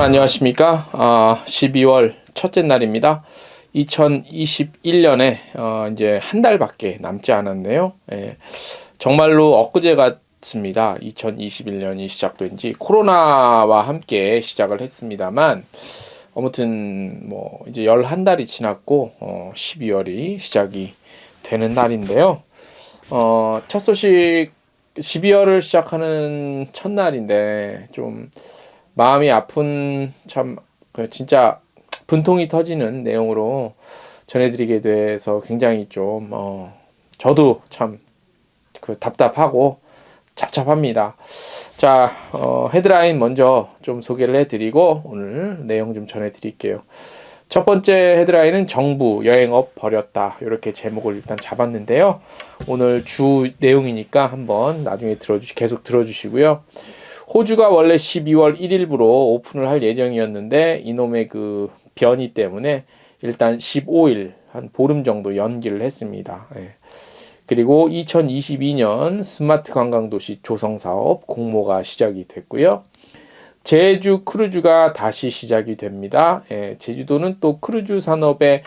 안녕하십니까. 12월 첫째 날입니다. 2021년에 이제 한 달밖에 남지 않았네요. 예, 정말로 엊그제 같습니다. 2021년이 시작된 지 코로나와 함께 시작을 했습니다만 아무튼 뭐 이제 11달이 지났고 12월이 시작이 되는 날인데요. 첫 소식 12월을 시작하는 첫날인데 좀 마음이 아픈 참 진짜 분통이 터지는 내용으로 전해드리게 돼서 굉장히 좀 저도 참 답답하고 잡잡합니다. 자, 헤드라인 먼저 좀 소개를 해드리고 오늘 내용 좀 전해드릴게요. 첫 번째 헤드라인은 정부 여행업 버렸다, 이렇게 제목을 일단 잡았는데요. 오늘 주 내용이니까 한번 나중에 계속 들어주시고요. 호주가 원래 12월 1일부로 오픈을 할 예정이었는데 이놈의 그 변이 때문에 일단 15일 한 보름 정도 연기를 했습니다. 예. 그리고 2022년 스마트 관광도시 조성사업 공모가 시작이 됐고요. 제주 크루즈가 다시 시작이 됩니다. 예, 제주도는 또 크루즈 산업의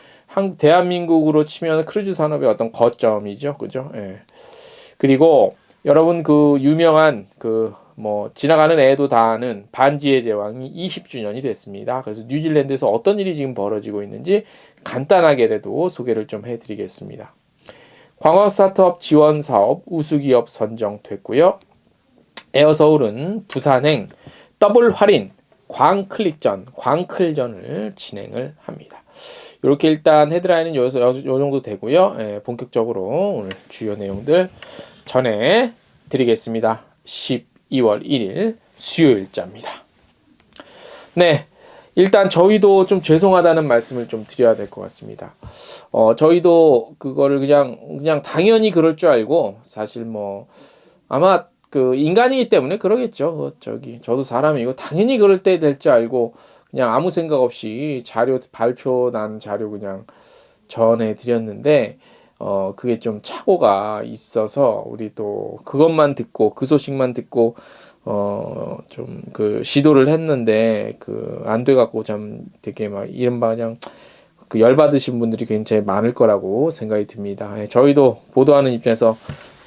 대한민국으로 치면 크루즈 산업의 어떤 거점이죠, 그죠? 예. 그리고 여러분 그 유명한 지나가는 애도 다 아는 반지의 제왕이 20주년이 됐습니다. 그래서 뉴질랜드에서 어떤 일이 지금 벌어지고 있는지 간단하게라도 소개를 좀 해드리겠습니다. 관광 스타트업 지원 사업 우수기업 선정됐고요. 에어서울은 부산행 더블 할인 광클전을 진행을 합니다. 이렇게 일단 헤드라인은 요 정도 되고요. 예, 본격적으로 오늘 주요 내용들 전해 드리겠습니다. 12월 1일 수요일자입니다. 네, 일단 저희도 좀 죄송하다는 말씀을 좀 드려야 될 것 같습니다. 저희도 그거를 그냥 당연히 그럴 줄 알고, 사실 뭐 아마 그 인간이기 때문에 그러겠죠. 저도 사람이고 당연히 그럴 때 될 줄 알고 그냥 아무 생각 없이 발표 난 자료 그냥 전해 드렸는데 그게 좀 착오가 있어서 우리 또 그것만 듣고 그 소식만 듣고 좀 그 시도를 했는데 안 돼 갖고 참 되게 막 이른바 그냥 그 열받으신 분들이 굉장히 많을 거라고 생각이 듭니다. 예, 저희도 보도하는 입장에서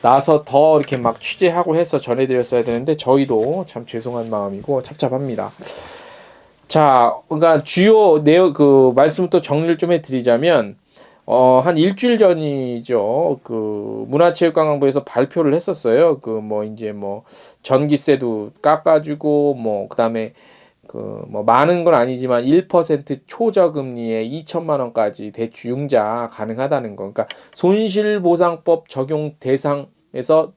나서 더 이렇게 막 취재하고 해서 전해드렸어야 되는데 저희도 참 죄송한 마음이고 착잡합니다. 자, 그러니까 주요 내용 말씀을 또 정리를 좀 해드리자면 한 일주일 전이죠. 문화체육관광부에서 발표를 했었어요. 이제 전기세도 깎아주고 그다음에 많은 건 아니지만 1% 초저금리에 2천만 원까지 대출 융자 가능하다는 거. 그러니까 손실보상법 적용 대상에서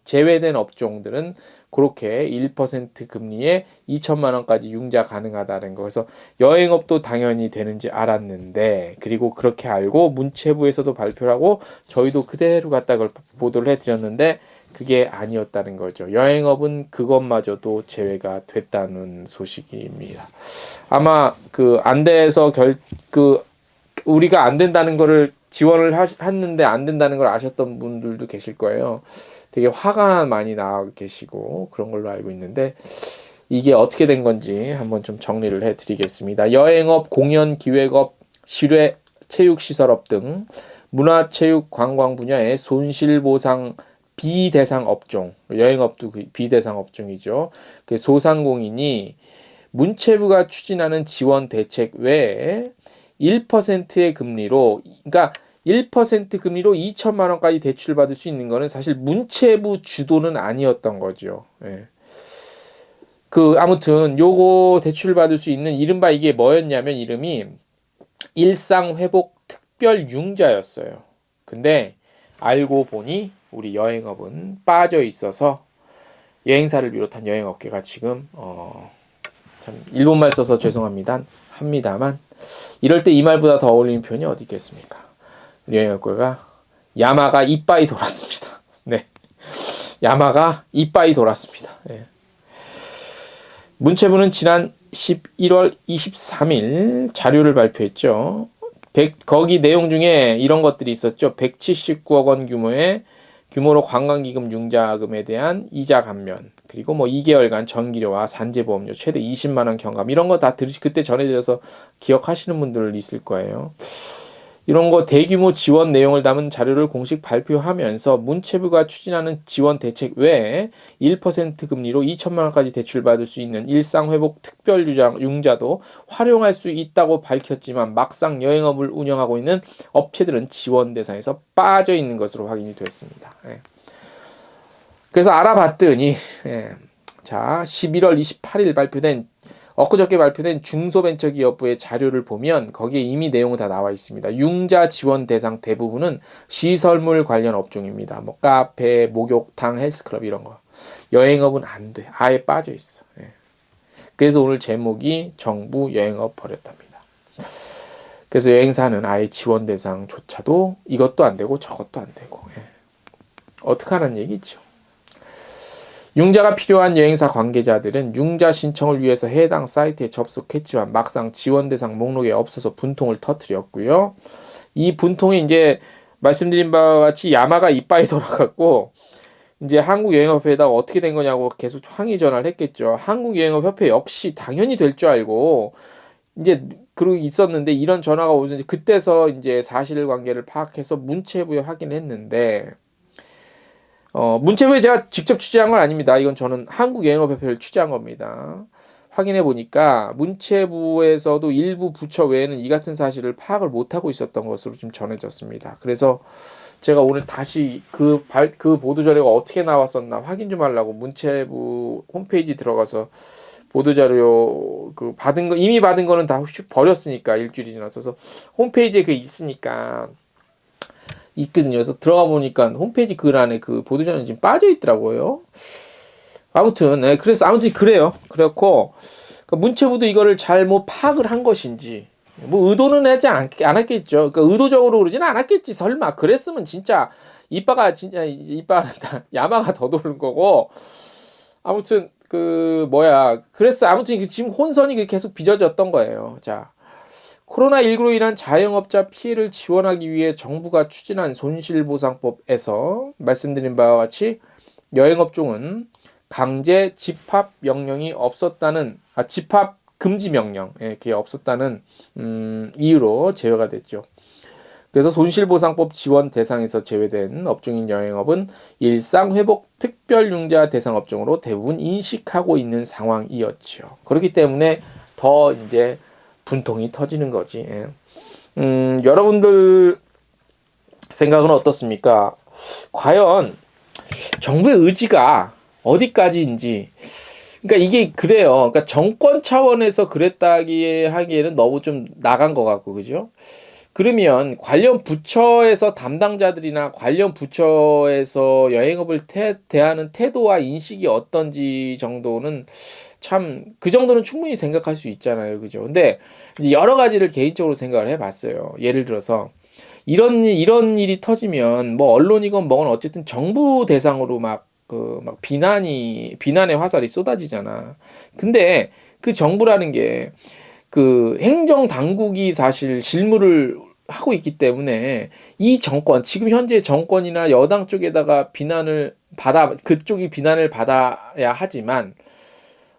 제외된 업종들은 그렇게 1% 금리에 2천만 원까지 융자 가능하다는 거. 그래서 여행업도 당연히 되는지 알았는데, 그리고 그렇게 알고 문체부에서도 발표를 하고 저희도 그대로 갖다 보도를 해드렸는데 그게 아니었다는 거죠. 여행업은 그것마저도 제외가 됐다는 소식입니다. 아마 안 돼서 우리가 안 된다는 거를 지원을 했는데 안 된다는 걸 아셨던 분들도 계실 거예요. 되게 화가 많이 나 계시고 그런 걸로 알고 있는데 이게 어떻게 된 건지 한번 좀 정리를 해드리겠습니다. 여행업, 공연기획업, 실외, 체육시설업 등 문화체육관광 분야의 손실보상 비대상 업종, 여행업도 비대상 업종이죠. 그 소상공인이 문체부가 추진하는 지원 대책 외에 1%의 금리로, 그러니까 1% 금리로 2천만 원까지 대출받을 수 있는 거는 사실 문체부 주도는 아니었던 거죠. 예. 아무튼 요거 대출받을 수 있는 이른바 이게 뭐였냐면 이름이 일상회복 특별융자였어요. 근데 알고 보니 우리 여행업은 빠져 있어서 여행사를 비롯한 여행업계가 지금 참 일본말 써서 합니다만 이럴 때 이 말보다 더 어울리는 표현이 어디 있겠습니까? 우리 여행업계가 야마가 이빠이 돌았습니다. 네, 야마가 이빠이 돌았습니다. 네. 문체부는 지난 11월 23일 자료를 발표했죠. 거기 내용 중에 이런 것들이 있었죠. 179억 원 규모의 규모로 관광기금 융자금에 대한 이자 감면, 그리고 뭐 2개월간 전기료와 산재보험료 최대 20만 원 경감, 이런 거 다 그때 전해드려서 기억하시는 분들 있을 거예요. 이런 거 대규모 지원 내용을 담은 자료를 공식 발표하면서 문체부가 추진하는 지원 대책 외에 1% 금리로 2천만 원까지 대출받을 수 있는 일상회복 특별융자도 활용할 수 있다고 밝혔지만, 막상 여행업을 운영하고 있는 업체들은 지원 대상에서 빠져 있는 것으로 확인이 됐습니다. 그래서 알아봤더니, 자, 11월 28일 엊그저께 발표된 중소벤처기업부의 자료를 보면 거기에 이미 내용은 다 나와 있습니다. 융자 지원 대상 대부분은 시설물 관련 업종입니다. 뭐 카페, 목욕탕, 헬스클럽 이런 거. 여행업은 안 돼. 아예 빠져 있어. 그래서 오늘 제목이 정부 여행업 버렸답니다. 그래서 여행사는 아예 지원 대상조차도 이것도 안 되고 저것도 안 되고. 어떡하라는 얘기죠. 융자가 필요한 여행사 관계자들은 융자 신청을 위해서 해당 사이트에 접속했지만 막상 지원 대상 목록에 없어서 분통을 터뜨렸고요. 이 분통이 이제 말씀드린 바와 같이 야마가 이빠이 돌아갔고, 이제 한국여행업협회에다가 어떻게 된 거냐고 계속 항의 전화를 했겠죠. 한국여행업협회 역시 당연히 될 줄 알고 이제 그러고 있었는데, 이런 전화가 오면서 이제 그때서 이제 사실관계를 파악해서 문체부에 확인했는데, 문체부에 제가 직접 취재한 건 아닙니다. 이건 저는 한국여행업협회를 취재한 겁니다. 확인해 보니까 문체부에서도 일부 부처 외에는 이 같은 사실을 파악을 못하고 있었던 것으로 좀 전해졌습니다. 그래서 제가 오늘 다시 그 보도자료가 어떻게 나왔었나 확인 좀 하려고 문체부 홈페이지 들어가서 보도자료 이미 받은 거는 다 슉 버렸으니까, 일주일이 지나서 홈페이지에 그게 있으니까 있거든요. 그래서 들어가 보니까 홈페이지 글 안에 그 보도자료는 지금 빠져 있더라고요. 아무튼 그래서 아무튼 그래요. 그렇고 문체부도 이거를 잘못 파악을 한 것인지, 뭐 의도는 하지 않았겠죠. 그러니까 의도적으로 그러지는 않았겠지. 설마 그랬으면 진짜 이빠가 야마가 더 도는 거고. 아무튼 그랬어. 아무튼 지금 혼선이 계속 빚어졌던 거예요. 자, 코로나19로 인한 자영업자 피해를 지원하기 위해 정부가 추진한 손실보상법에서 말씀드린 바와 같이 여행업종은 강제 집합 명령이 없었다는, 집합 금지 명령, 그게 없었다는 이유로 제외가 됐죠. 그래서 손실보상법 지원 대상에서 제외된 업종인 여행업은 일상회복 특별융자 대상 업종으로 대부분 인식하고 있는 상황이었죠. 그렇기 때문에 더 이제 분통이 터지는 거지. 여러분들 생각은 어떻습니까? 과연 정부의 의지가 어디까지인지. 그러니까 이게 그래요. 그러니까 정권 차원에서 그랬다기 하기에는 너무 좀 나간 것 같고, 그죠? 그러면 관련 부처에서 담당자들이나 관련 부처에서 여행업을 대하는 태도와 인식이 어떤지 정도는 참, 그 정도는 충분히 생각할 수 있잖아요. 그죠? 근데 여러 가지를 개인적으로 생각을 해봤어요. 예를 들어서 이런 일이 터지면 뭐 언론이건 뭐건 어쨌든 정부 대상으로 막 비난의 화살이 쏟아지잖아. 근데 그 정부라는 게 그 행정 당국이 사실 실무를 하고 있기 때문에 이 정권, 지금 현재 정권이나 여당 쪽에다가 그쪽이 비난을 받아야 하지만,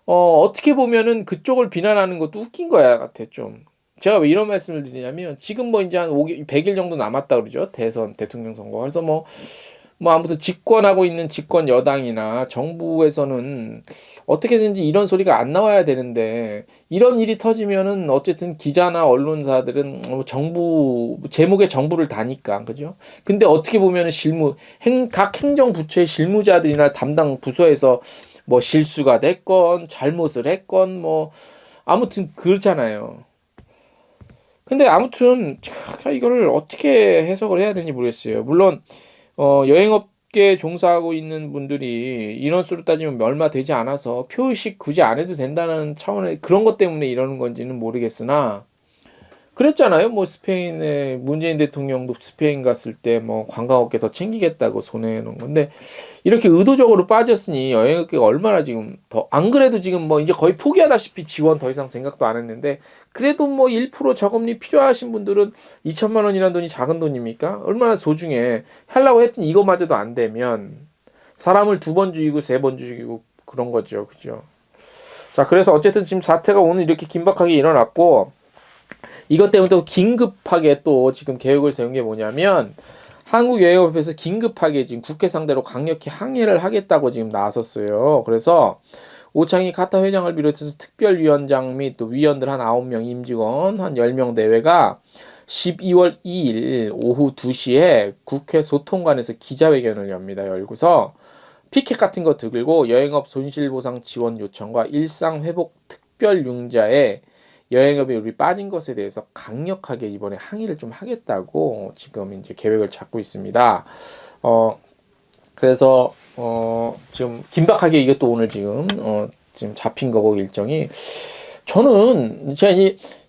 어떻게 보면은 그쪽을 비난하는 것도 웃긴 거야 같아, 좀. 제가 왜 이런 말씀을 드리냐면, 지금 뭐 이제 한 100일 정도 남았다 그러죠. 대통령 선거. 그래서 아무튼 집권하고 있는 집권 여당이나 정부에서는 어떻게든지 이런 소리가 안 나와야 되는데, 이런 일이 터지면은 어쨌든 기자나 언론사들은 제목에 정부를 다니까, 그죠? 근데 어떻게 보면은 각 행정부처의 실무자들이나 담당 부서에서 뭐 실수가 됐건 잘못을 했건 아무튼 그렇잖아요. 근데 아무튼 이거를 어떻게 해석을 해야 되는지 모르겠어요. 물론 여행업계 종사하고 있는 분들이 인원수로 따지면 얼마 되지 않아서 표의식 굳이 안 해도 된다는 차원의 그런 것 때문에 이러는 건지는 모르겠으나, 그랬잖아요. 뭐 스페인에 문재인 대통령도 스페인 갔을 때 뭐 관광업계 더 챙기겠다고 손해놓은 건데 이렇게 의도적으로 빠졌으니 여행업계가 얼마나 지금 더 안 그래도 지금 뭐 이제 거의 포기하다시피 지원 더 이상 생각도 안 했는데 그래도 뭐 1% 저금리 필요하신 분들은 2천만 원이라는 돈이 작은 돈입니까? 얼마나 소중해. 하려고 했더니 이거마저도 안 되면 사람을 2번 죽이고 3번 죽이고 그런 거죠. 그죠? 자, 그래서 어쨌든 지금 사태가 오늘 이렇게 긴박하게 일어났고 이것 때문에 또 긴급하게 또 지금 계획을 세운 게 뭐냐면 한국여행업협회에서 긴급하게 지금 국회 상대로 강력히 항의를 하겠다고 지금 나섰어요. 그래서 오창희 카타 회장을 비롯해서 특별위원장 및 또 위원들 한 9명, 임직원 한 10명 대회가 12월 2일 오후 2시에 국회 소통관에서 기자회견을 열고서 피켓 같은 거 들고 여행업 손실보상 지원 요청과 일상회복 특별융자에 여행업이 우리 빠진 것에 대해서 강력하게 이번에 항의를 좀 하겠다고 지금 이제 계획을 잡고 있습니다. 그래서 지금 긴박하게 이게 또 오늘 지금 잡힌 거고 일정이 저는 제가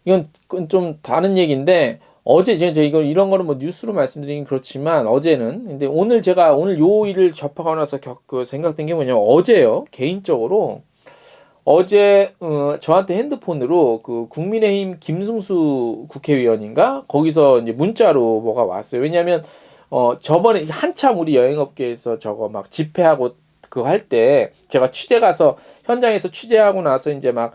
이건 좀 다른 얘기인데 어제 제가 이런 거는 뭐 뉴스로 말씀드리긴 그렇지만 어제는 근데 오늘 요 일을 접하고 나서 생각된 게 뭐냐면 어제요 개인적으로 어제 저한테 핸드폰으로 그 국민의힘 김승수 국회의원인가 거기서 이제 문자로 뭐가 왔어요. 왜냐하면 저번에 한참 우리 여행업계에서 저거 막 집회하고 그거 할 때 제가 취재 가서 현장에서 취재하고 나서 이제 막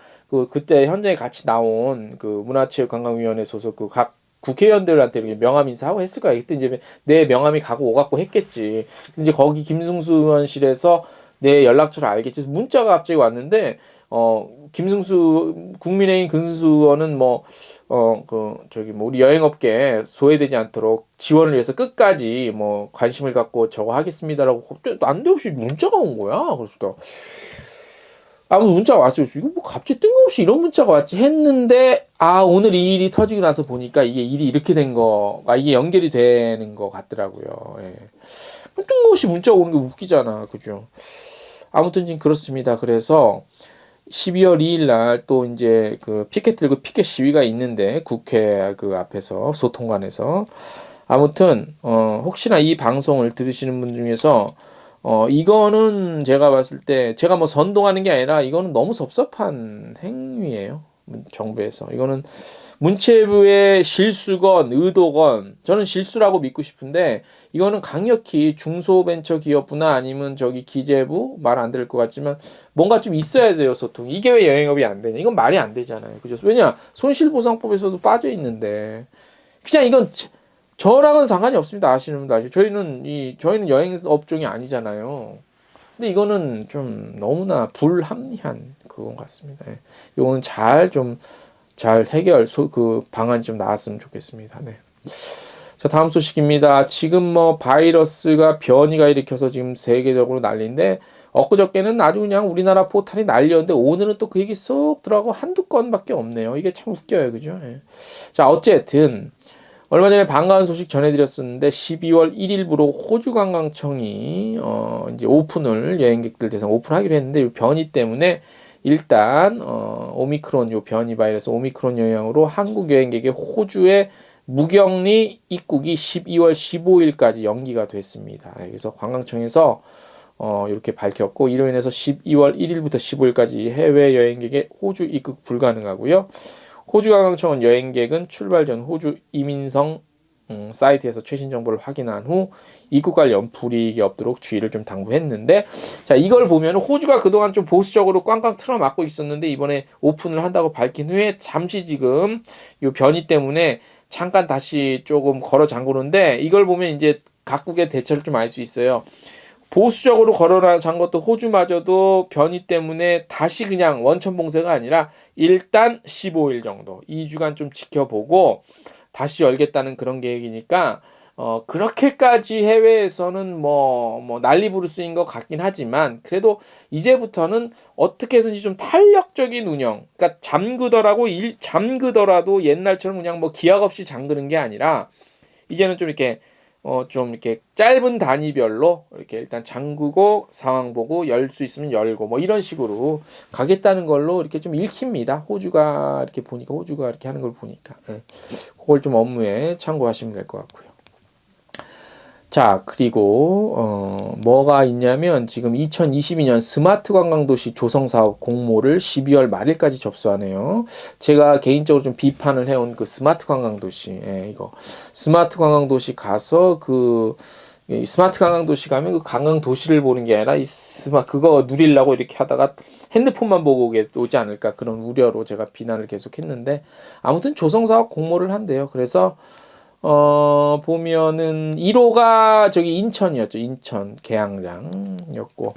그때 현장에 같이 나온 그 문화체육관광위원회 소속 그 각 국회의원들한테 이렇게 명함 인사하고 했을 거야. 그때 이제 내 명함이 가고 오갖고 했겠지. 이제 거기 김승수 의원실에서 내 연락처를 알겠지. 문자가 갑자기 왔는데 김승수 국민의힘 금승수 의원은 뭐 우리 여행업계 소외되지 않도록 지원을 위해서 끝까지 뭐 관심을 갖고 저거 하겠습니다라고 난데없이 문자가 온 거야. 그래서 아무 문자가 왔어요. 이거 뭐 갑자기 뜬금없이 이런 문자가 왔지 했는데 오늘 이 일이 터지고 나서 보니까 이게 일이 이렇게 된 거가 이게 연결이 되는 거 같더라고요. 예. 뜬금없이 문자가 오는 게 웃기잖아. 그죠? 아무튼 지금 그렇습니다. 그래서 12월 2일 날 또 이제 그 피켓 들고 피켓 시위가 있는데 국회 그 앞에서 소통관에서 아무튼 혹시나 이 방송을 들으시는 분 중에서 이거는 제가 봤을 때 제가 뭐 선동하는 게 아니라 이거는 너무 섭섭한 행위예요. 정부에서 이거는 문체부의 실수건 의도건 저는 실수라고 믿고 싶은데 이거는 강력히 중소벤처기업부나 아니면 저기 기재부 말 안 들을 것 같지만 뭔가 좀 있어야 돼요 소통. 이게 왜 여행업이 안 되냐? 이건 말이 안 되잖아요. 그죠? 왜냐 손실보상법에서도 빠져 있는데 그냥 이건 저랑은 상관이 없습니다. 아시는 분도 아시죠? 저희는 여행 업종이 아니잖아요. 근데 이거는 좀 너무나 불합리한 그건 같습니다. 예. 이거는 잘 그 방안이 좀 나왔으면 좋겠습니다. 네. 자, 다음 소식입니다. 지금 뭐 바이러스가 변이가 일으켜서 지금 세계적으로 난리인데 엊그저께는 아주 그냥 우리나라 포탈이 난리였는데 오늘은 또 그 얘기 쏙 들어가고 한두 건밖에 없네요. 이게 참 웃겨요. 그죠? 예. 자, 어쨌든 얼마 전에 반가운 소식 전해드렸었는데 12월 1일부로 호주관광청이 이제 오픈을 여행객들 대상 오픈하기로 했는데 이 변이 때문에 일단 오미크론 요 변이 바이러스 오미크론 영향으로 한국 여행객의 호주의 무격리 입국이 12월 15일까지 연기가 됐습니다. 그래서 관광청에서 이렇게 밝혔고 이로 인해서 12월 1일부터 15일까지 해외 여행객의 호주 입국 불가능하고요. 호주관광청은 여행객은 출발 전 호주 이민성 사이트에서 최신 정보를 확인한 후 입국 관련 불이익이 없도록 주의를 좀 당부했는데 자 이걸 보면 호주가 그동안 좀 보수적으로 꽝꽝 틀어막고 있었는데 이번에 오픈을 한다고 밝힌 후에 잠시 지금 이 변이 때문에 잠깐 다시 조금 걸어 잠그는데 이걸 보면 이제 각국의 대처를 좀 알 수 있어요. 보수적으로 걸어라 잔 것도 호주마저도 변이 때문에 다시 그냥 원천 봉쇄가 아니라 일단 15일 정도 2주간 좀 지켜보고 다시 열겠다는 그런 계획이니까 그렇게까지 해외에서는 뭐 난리 부르스인 것 같긴 하지만 그래도 이제부터는 어떻게 해서든지 좀 탄력적인 운영 그러니까 잠그더라도 옛날처럼 그냥 뭐 기약 없이 잠그는 게 아니라 이제는 좀 이렇게 좀 이렇게 짧은 단위별로 이렇게 일단 잠그고 상황 보고 열 수 있으면 열고 뭐 이런 식으로 가겠다는 걸로 이렇게 좀 읽힙니다. 호주가 이렇게 보니까 호주가 이렇게 하는 걸 보니까 그걸 좀 업무에 참고하시면 될 것 같고요. 자, 그리고 뭐가 있냐면 지금 2022년 스마트 관광도시 조성사업 공모를 12월 말일까지 접수하네요. 제가 개인적으로 좀 비판을 해온 그 스마트 관광도시, 이거 스마트 관광도시 가서 스마트 관광도시 가면 그 관광도시를 보는 게 아니라 그거 누리려고 이렇게 하다가 핸드폰만 보고 오지 않을까 그런 우려로 제가 비난을 계속했는데 아무튼 조성사업 공모를 한대요. 그래서 보면은 1호가 저기 인천이었죠. 인천 계양장이었고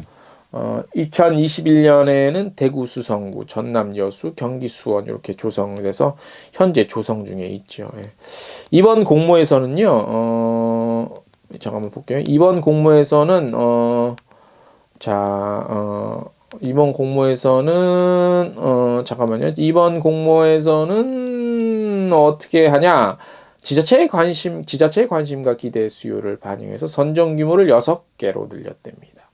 2021년에는 대구 수성구, 전남 여수, 경기 수원 이렇게 조성돼서 현재 조성 중에 있죠. 예. 이번 공모에서는요. 잠깐만 볼게요. 이번 공모에서는 이번 공모에서는 잠깐만요. 이번 공모에서는 어떻게 하냐? 지자체의 관심과 기대 수요를 반영해서 선정 규모를 6개로 늘렸답니다.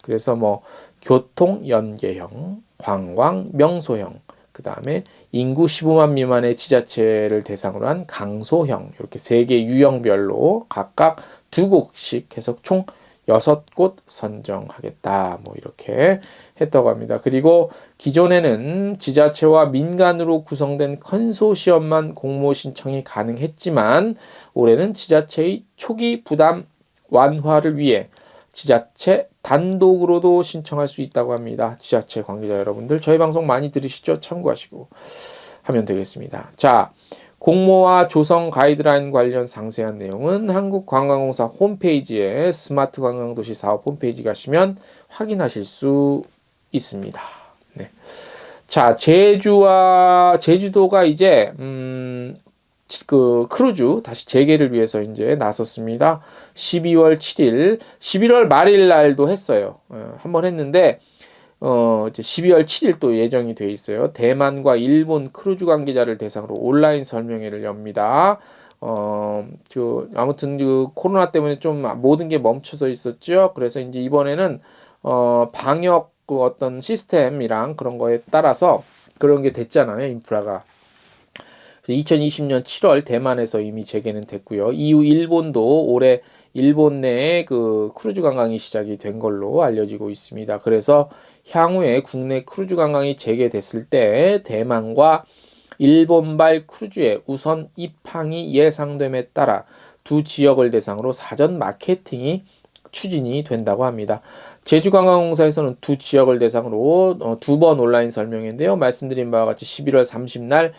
그래서 뭐 교통 연계형, 관광 명소형, 그 다음에 인구 15만 미만의 지자체를 대상으로 한 강소형 이렇게 3개 유형별로 각각 2곳씩 해서 총 6곳 선정하겠다. 뭐 이렇게 했다고 합니다. 그리고 기존에는 지자체와 민간으로 구성된 컨소시엄만 공모 신청이 가능했지만 올해는 지자체의 초기 부담 완화를 위해 지자체 단독으로도 신청할 수 있다고 합니다. 지자체 관계자 여러분들 저희 방송 많이 들으시죠? 참고하시고 하면 되겠습니다. 자, 공모와 조성 가이드라인 관련 상세한 내용은 한국관광공사 홈페이지에 스마트 관광도시 사업 홈페이지 가시면 확인하실 수 있습니다. 네. 자, 제주도가 이제 그 크루즈 다시 재개를 위해서 이제 나섰습니다. 12월 7일, 11월 말일 날도 했어요. 한번 했는데 이제 12월 7일 또 예정이 돼 있어요. 대만과 일본 크루즈 관계자를 대상으로 온라인 설명회를 엽니다. 아무튼 그 코로나 때문에 좀 모든 게 멈춰서 있었죠. 그래서 이제 이번에는 방역 그 어떤 시스템이랑 그런 거에 따라서 그런 게 됐잖아요. 인프라가. 2020년 7월 대만에서 이미 재개는 됐고요. 이후 일본도 올해 일본 내에 그 크루즈 관광이 시작이 된 걸로 알려지고 있습니다. 그래서 향후에 국내 크루즈 관광이 재개됐을 때 대만과 일본발 크루즈의 우선 입항이 예상됨에 따라 두 지역을 대상으로 사전 마케팅이 추진이 된다고 합니다. 제주관광공사에서는 두 지역을 대상으로 2번 온라인 설명회인데요. 말씀드린 바와 같이 11월 30날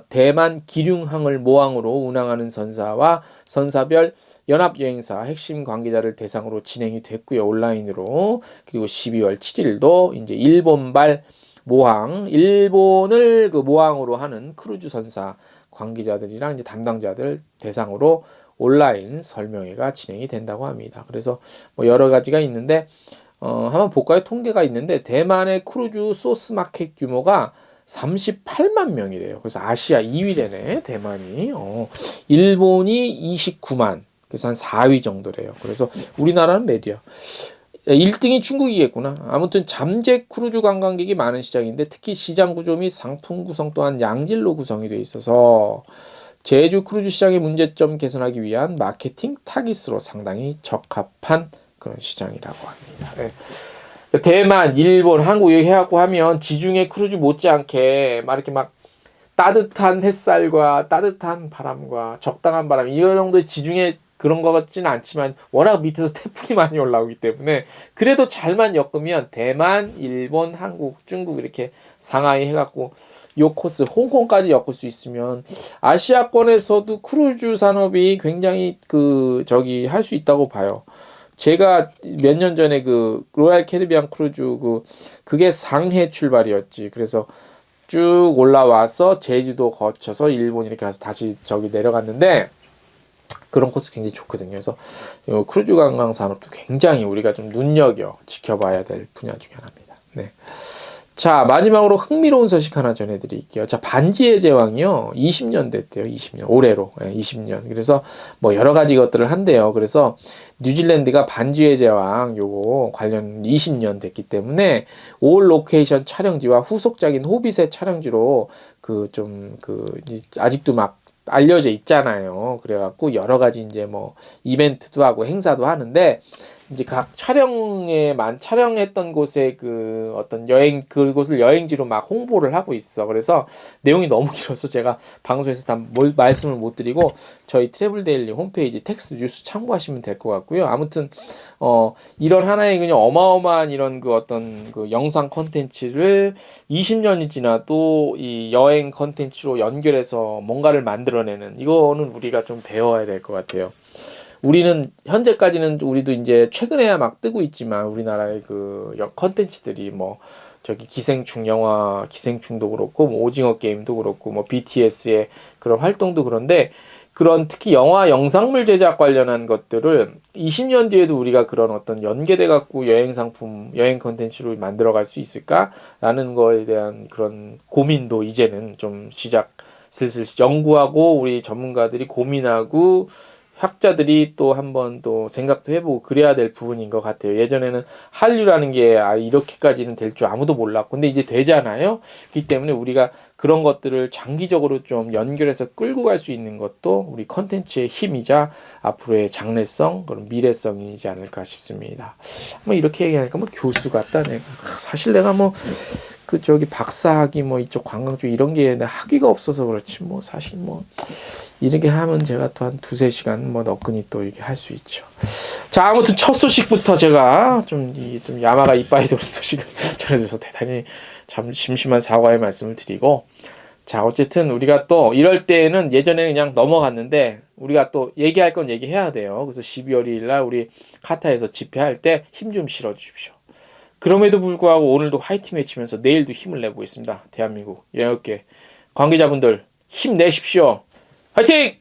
대만 기륭항을 모항으로 운항하는 선사와 선사별 연합여행사 핵심 관계자를 대상으로 진행이 됐고요. 온라인으로. 그리고 12월 7일도 이제 일본발 모항, 일본을 그 모항으로 하는 크루즈 선사 관계자들이랑 이제 담당자들 대상으로 온라인 설명회가 진행이 된다고 합니다. 그래서 뭐 여러 가지가 있는데 한번 볼까요? 통계가 있는데 대만의 크루즈 소스 마켓 규모가 38만 명이래요. 그래서 아시아 2위래네 대만이. 일본이 29만. 그래서 한 4위 정도래요. 그래서 우리나라는 몇이야? 1등이 중국이겠구나. 아무튼 잠재 크루즈 관광객이 많은 시장인데 특히 시장 구조 및 상품 구성 또한 양질로 구성이 되어 있어서 제주 크루즈 시장의 문제점 개선하기 위한 마케팅 타깃으로 상당히 적합한 그런 시장이라고 합니다. 네. 대만, 일본, 한국 이렇게 해갖고 하면 지중해 크루즈 못지않게 막 이렇게 막 따뜻한 햇살과 따뜻한 바람과 적당한 바람 이 정도의 지중해 그런 것 같지는 않지만 워낙 밑에서 태풍이 많이 올라오기 때문에 그래도 잘만 엮으면 대만, 일본, 한국, 중국 이렇게 상하이 해갖고 요 코스 홍콩까지 엮을 수 있으면 아시아권에서도 크루즈 산업이 굉장히 할 수 있다고 봐요. 제가 몇 년 전에 그 로얄 캐리비안 크루즈 그게 상해 출발이었지. 그래서 쭉 올라와서 제주도 거쳐서 일본 이렇게 가서 다시 저기 내려갔는데 그런 코스 굉장히 좋거든요. 그래서 크루즈 관광 산업도 굉장히 우리가 좀 눈여겨 지켜봐야 될 분야 중에 하나입니다. 네. 자, 마지막으로 흥미로운 소식 하나 전해드릴게요. 자, 반지의 제왕이요. 20년 됐대요. 20년. 올해로. 20년. 그래서 뭐 여러 가지 것들을 한대요. 그래서 뉴질랜드가 반지의 제왕 요거 관련 20년 됐기 때문에 올 로케이션 촬영지와 후속작인 호빗의 촬영지로 아직도 막 알려져 있잖아요. 그래갖고 여러 가지 이제 뭐 이벤트도 하고 행사도 하는데 이제 각 촬영했던 곳에 그 어떤 그곳을 여행지로 막 홍보를 하고 있어. 그래서 내용이 너무 길어서 제가 방송에서 다 말씀을 못 드리고 저희 트래블 데일리 홈페이지 텍스트 뉴스 참고하시면 될 것 같고요. 아무튼 이런 하나의 그냥 어마어마한 이런 그 어떤 그 영상 컨텐츠를 20년이 지나도 이 여행 컨텐츠로 연결해서 뭔가를 만들어내는 이거는 우리가 좀 배워야 될 것 같아요. 우리는 현재까지는 우리도 이제 최근에야 막 뜨고 있지만 우리나라의 그 컨텐츠들이 뭐 저기 기생충 영화 기생충도 그렇고 뭐 오징어 게임도 그렇고 뭐 BTS의 그런 활동도 그런데 그런 특히 영화 영상물 제작 관련한 것들을 20년 뒤에도 우리가 그런 어떤 연계돼 갖고 여행 상품 여행 컨텐츠로 만들어 갈 수 있을까라는 거에 대한 그런 고민도 이제는 좀 슬슬 연구하고 우리 전문가들이 고민하고 학자들이 또 한번 또 생각도 해보고 그래야 될 부분인 것 같아요. 예전에는 한류라는 게 이렇게까지는 될 줄 아무도 몰랐고 근데 이제 되잖아요. 그렇기 때문에 우리가 그런 것들을 장기적으로 좀 연결해서 끌고 갈 수 있는 것도 우리 컨텐츠의 힘이자 앞으로의 장래성 그런 미래성이지 않을까 싶습니다. 뭐 이렇게 얘기하니까 뭐 교수 같다 내가. 사실 내가 뭐 그 저기 박사학위 뭐 이쪽 관광 쪽 이런 게 학위가 없어서 그렇지 뭐 사실 뭐 이렇게 하면 제가 또 한 2-3시간 뭐 너끈히 또 이렇게 할 수 있죠. 자, 아무튼 첫 소식부터 제가 좀 야마가 이빠이 도는 소식을 전해드려서 대단히 참 심심한 사과의 말씀을 드리고 자, 어쨌든 우리가 또 이럴 때는 예전에는 그냥 넘어갔는데 우리가 또 얘기할 건 얘기해야 돼요. 그래서 12월 2일 날 우리 카타에서 집회할 때 힘 좀 실어 주십시오. 그럼에도 불구하고 오늘도 화이팅 외치면서 내일도 힘을 내보겠습니다. 대한민국 여행업계 관계자분들 힘내십시오. 화이팅!